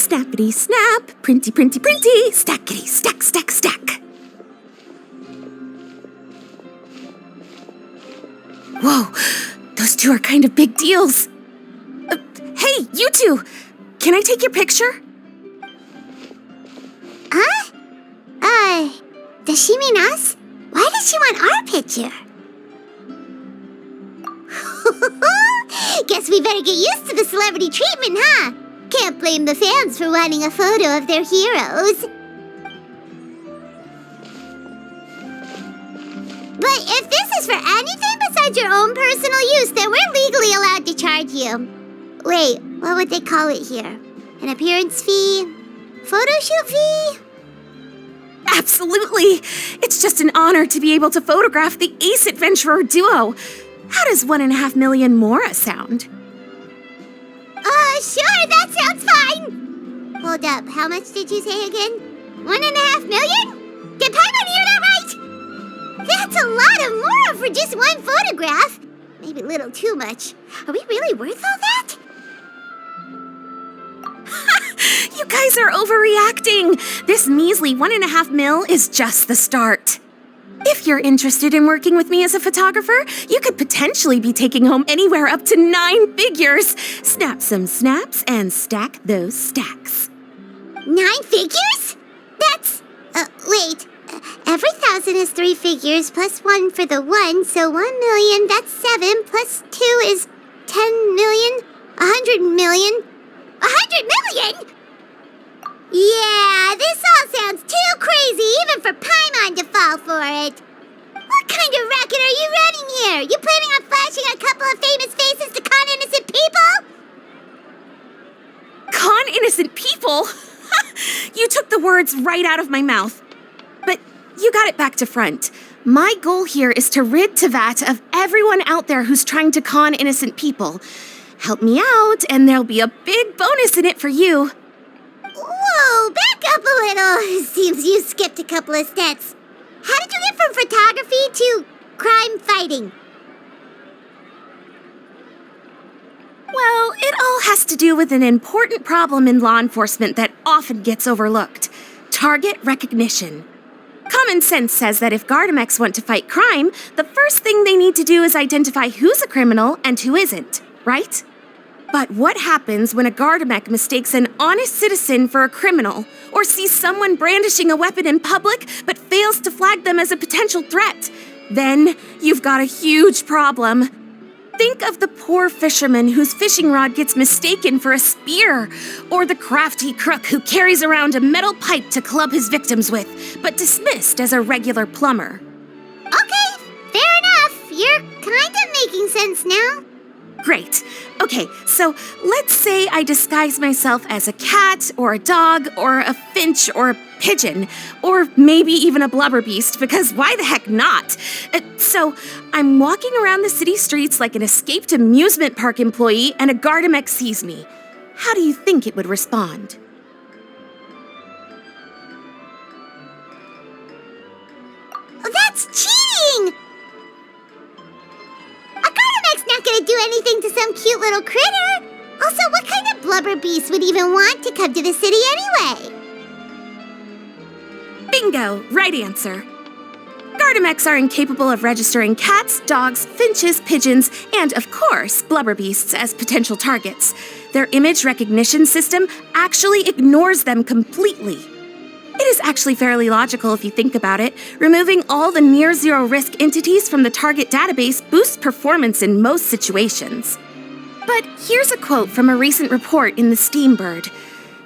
Snappity snap, printy printy printy, stackity stack stack stack. Whoa, those two are kind of big deals. Hey, you two! Can I take your picture? Huh? Does she mean us? Why does she want our picture? Guess we better get used to the celebrity treatment, huh? Can't blame the fans for wanting a photo of their heroes. But if this is for anything besides your own personal use, then we're legally allowed to charge you. Wait, what would they call it here? An appearance fee? Photo shoot fee? Absolutely! It's just an honor to be able to photograph the Ace Adventurer duo. How does 1.5 million more sound? Sure, that sounds fine. Hold up, how much did you say again? 1.5 million? Did Paimon hear that right? That's a lot of more for just one photograph. Maybe a little too much. Are we really worth all that? You guys are overreacting. This measly 1.5 mil is just the start. If you're interested in working with me as a photographer, you could potentially be taking home anywhere up to 9 figures. Snap some snaps and stack those stacks. 9 figures? That's... wait. Every 1,000 is 3 figures, plus 1 for the 1, so 1 million, that's 7, plus 2 is 10 million, 100 million. 100 million? Yeah, this all sounds too crazy even for Paimon to fall for it. What kind of racket are you running here? You planning on flashing a couple of famous faces to con innocent people? Con innocent people? You took the words right out of my mouth. But you got it back to front. My goal here is to rid Tevat of everyone out there who's trying to con innocent people. Help me out, and there'll be a big bonus in it for you. Whoa, back up a little. Seems you skipped a couple of steps. How did you get from photography to crime fighting? Well, it all has to do with an important problem in law enforcement that often gets overlooked. Target recognition. Common sense says that if Gardamex want to fight crime, the first thing they need to do is identify who's a criminal and who isn't, right? But what happens when a Gardamek mistakes an honest citizen for a criminal, or sees someone brandishing a weapon in public but fails to flag them as a potential threat? Then you've got a huge problem. Think of the poor fisherman whose fishing rod gets mistaken for a spear, or the crafty crook who carries around a metal pipe to club his victims with, but dismissed as a regular plumber. Okay, fair enough. You're kind of making sense now. Great. Okay, so let's say I disguise myself as a cat, or a dog, or a finch, or a pigeon, or maybe even a blubber beast, because why the heck not? So I'm walking around the city streets like an escaped amusement park employee, and a Gardamek sees me. How do you think it would respond? Oh, that's cheating! Not gonna do anything to some cute little critter. Also, what kind of blubber beast would even want to come to the city anyway? Bingo! Right answer. Gardamex are incapable of registering cats, dogs, finches, pigeons, and, of course, blubber beasts as potential targets. Their image recognition system actually ignores them completely. It is actually fairly logical if you think about it. Removing all the near-zero-risk entities from the target database boosts performance in most situations. But here's a quote from a recent report in the Steambird.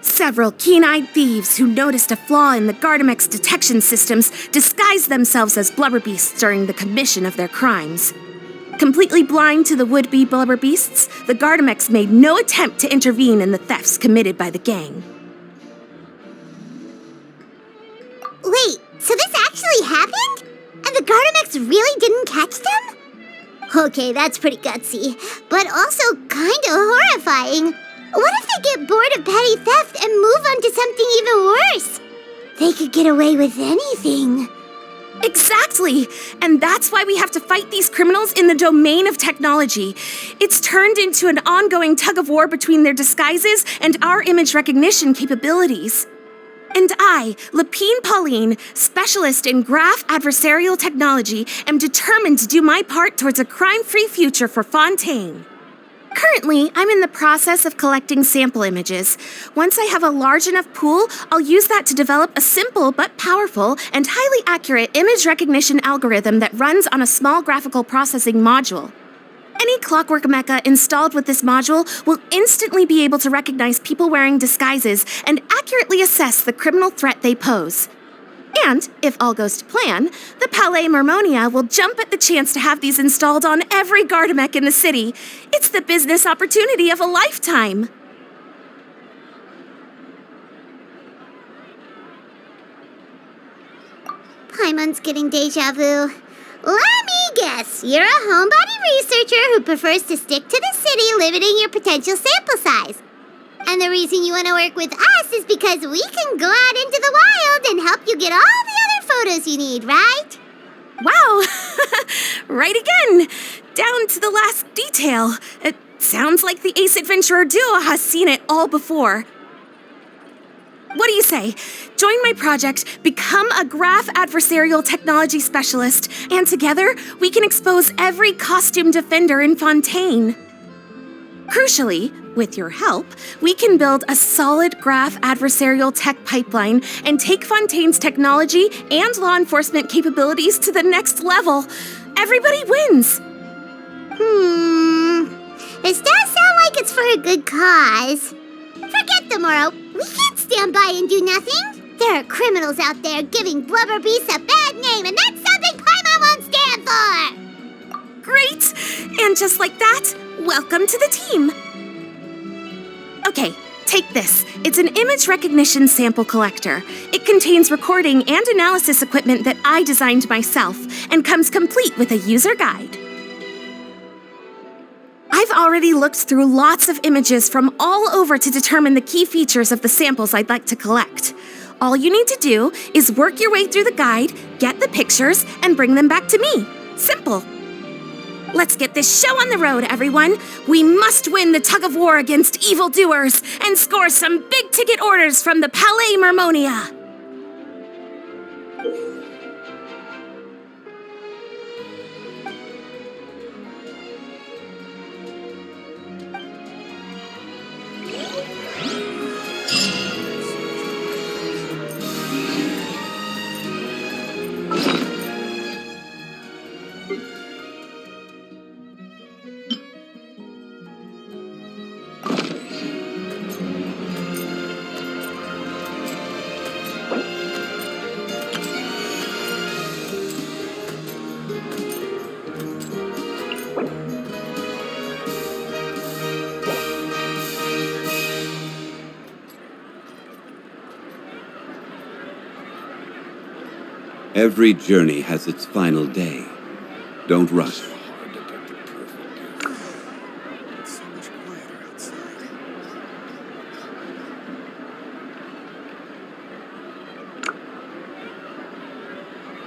Several keen-eyed thieves who noticed a flaw in the Gardamex detection systems disguised themselves as blubber beasts during the commission of their crimes. Completely blind to the would-be blubber beasts, the Gardamex made no attempt to intervene in the thefts committed by the gang. Wait, so this actually happened? And the Gardamex really didn't catch them? Okay, that's pretty gutsy, but also kinda horrifying. What if they get bored of petty theft and move on to something even worse? They could get away with anything. Exactly! And that's why we have to fight these criminals in the domain of technology. It's turned into an ongoing tug-of-war between their disguises and our image recognition capabilities. And I, Lapine Pauline, specialist in graph adversarial technology, am determined to do my part towards a crime-free future for Fontaine. Currently, I'm in the process of collecting sample images. Once I have a large enough pool, I'll use that to develop a simple but powerful and highly accurate image recognition algorithm that runs on a small graphical processing module. Any clockwork mecha installed with this module will instantly be able to recognize people wearing disguises and accurately assess the criminal threat they pose. And, if all goes to plan, the Palais Mermonia will jump at the chance to have these installed on every Gardamek in the city. It's the business opportunity of a lifetime. Paimon's getting deja vu. Let me guess, you're a homebody researcher who prefers to stick to the city, limiting your potential sample size. And the reason you want to work with us is because we can go out into the wild and help you get all the other photos you need, right? Wow! Right again! Down to the last detail. It sounds like the Ace Adventurer duo has seen it all before. What do you say? Join my project, become a graph adversarial technology specialist, and together we can expose every costume defender in Fontaine. Crucially, with your help, we can build a solid graph adversarial tech pipeline and take Fontaine's technology and law enforcement capabilities to the next level. Everybody wins! This does sound like it's for a good cause. Forget tomorrow. We can't stand by and do nothing. There are criminals out there giving Blubber Beasts a bad name, and that's something Paimon won't stand for! Great! And just like that, welcome to the team. Okay, take this. It's an image recognition sample collector. It contains recording and analysis equipment that I designed myself and comes complete with a user guide. I've already looked through lots of images from all over to determine the key features of the samples I'd like to collect. All you need to do is work your way through the guide, get the pictures, and bring them back to me. Simple. Let's get this show on the road, everyone. We must win the tug-of-war against evildoers and score some big-ticket orders from the Palais Mermonia. Every journey has its final day. Don't rush. It's so much quieter outside.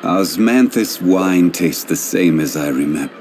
Osmanthus wine tastes the same as I remember.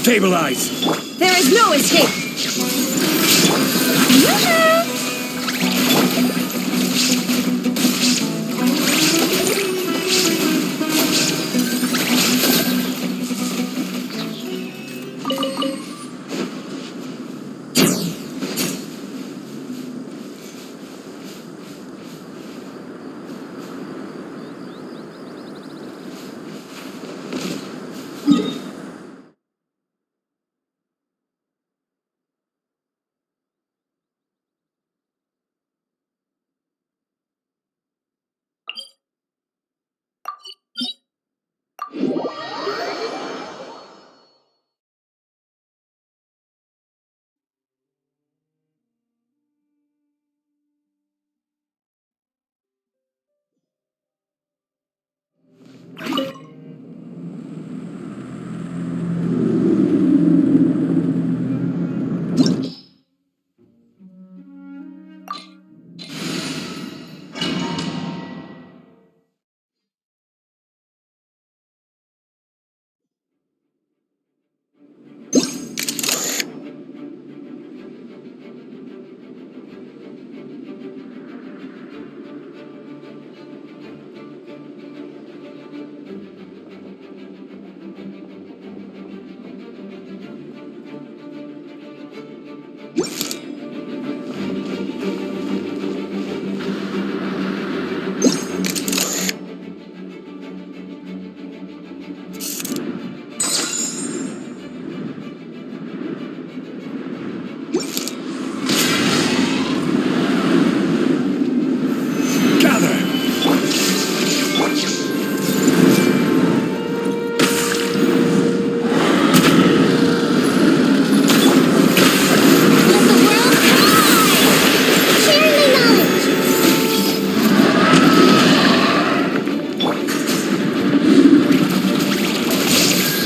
Stabilize! There is no escape!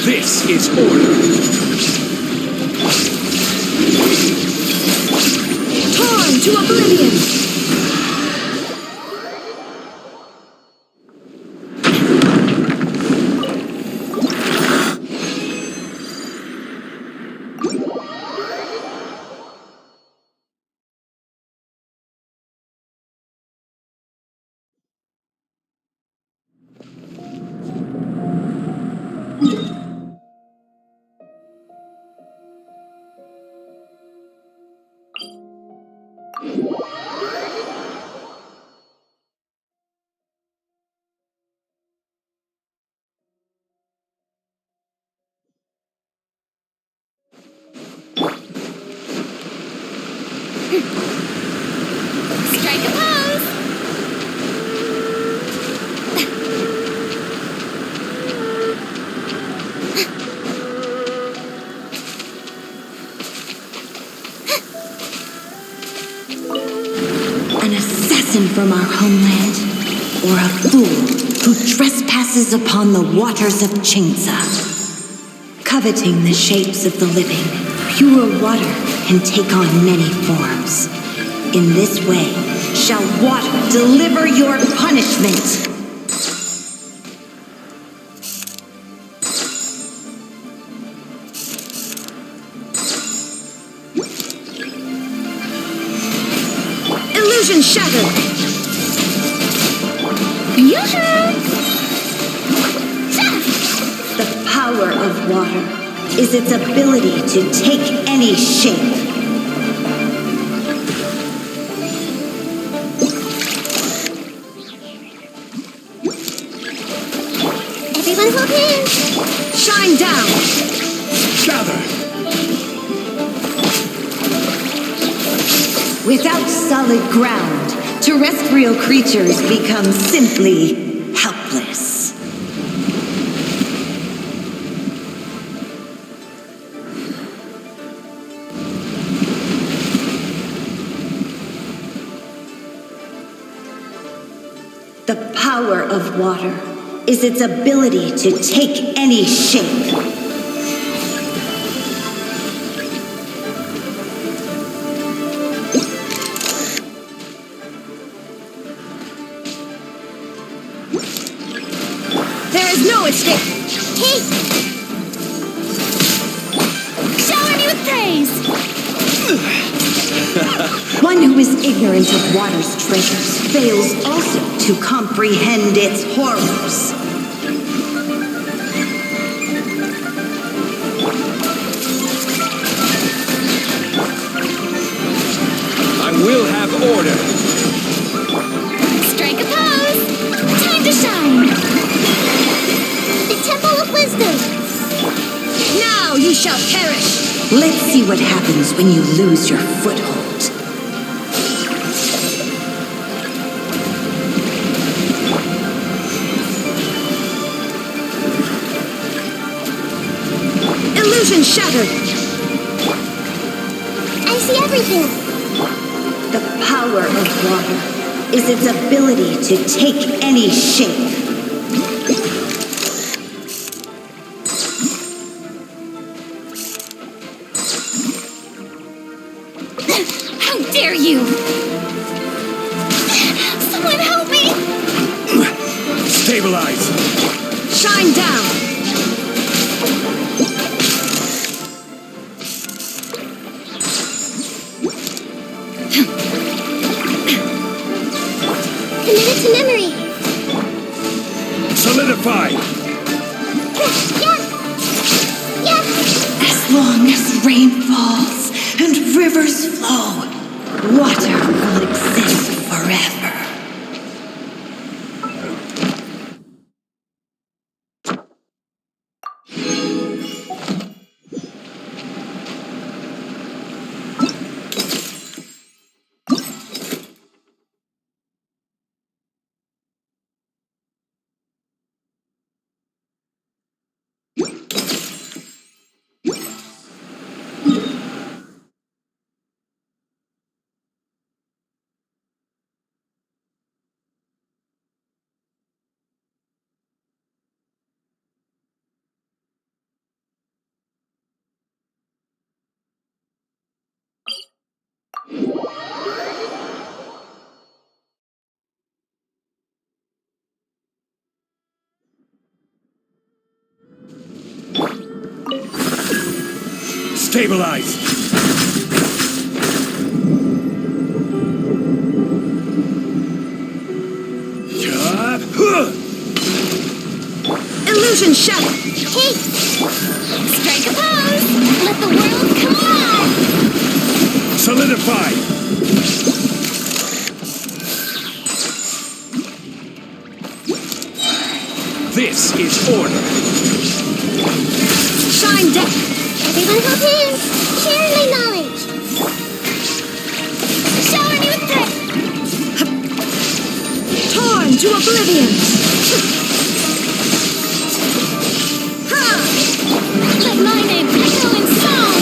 This is order. Torn to oblivion! Strike a pose! An assassin from our homeland, or a fool who trespasses upon the waters of Chingsa. Coveting the shapes of the living, pure water can take on many forms. In this way, shall water deliver your punishment. Illusion shattered! The power of water is its ability to take any shape. Everyone hold hands! Shine down! Gather! Without solid ground, terrestrial creatures become simply helpless. The power of water is its ability to take any shape. There is no escape! Hey! me with praise! One who is ignorant of water's treasures fails also to comprehend its horrors. I will have order. Strike a pose! Time to shine! The Temple of Wisdom! Now you shall perish! Let's see what happens when you lose your foothold. Illusion shattered! I see everything! The power of water is its ability to take any shape. How dare you! Someone help me! Stabilize. Shine down! Committed to memory! Solidify. As long as rain falls and rivers flow, water will exist forever. Stabilize. Illusion shattered! Hey! Strike a pose! Let the world come alive! Solidify. This is order. Shine down! Everyone hold hands! Share my knowledge! Shower me with praise! Torn to oblivion! Let my name echo in song!